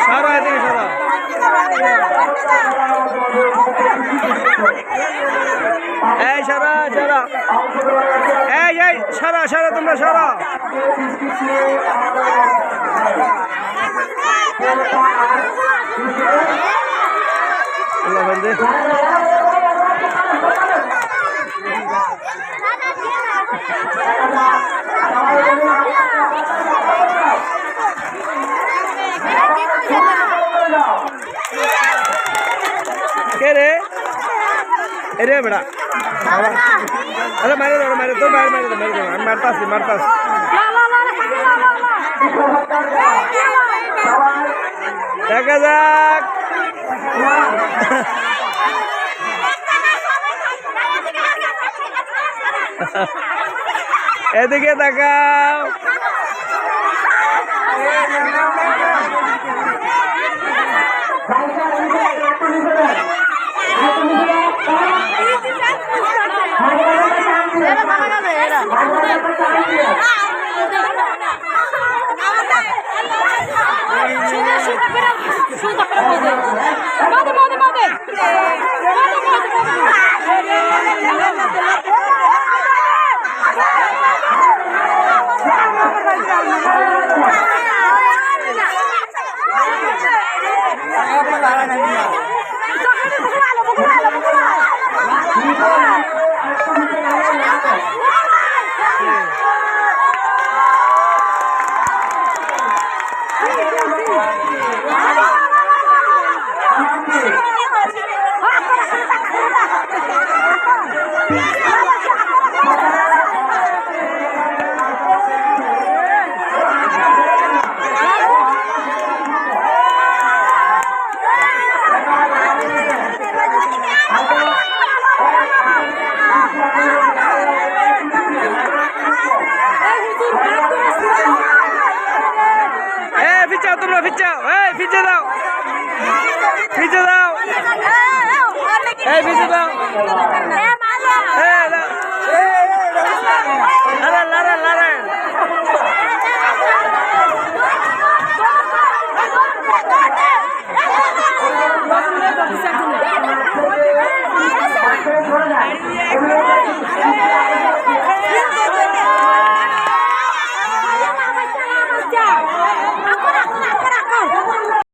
সারা এদিকে সারা এই সারা সারা এই সারা সারা তোমরা সারা কে রে এরে বেড়া আরে মারে দাও মারে তো মারে মারে মারে দাও আমি মারতাছি মারতাছি দেখা যাক এদিকে তাকাও তোমরা ফিচাও ফিচে দাও ফিচে দাও এই ফিচে দাও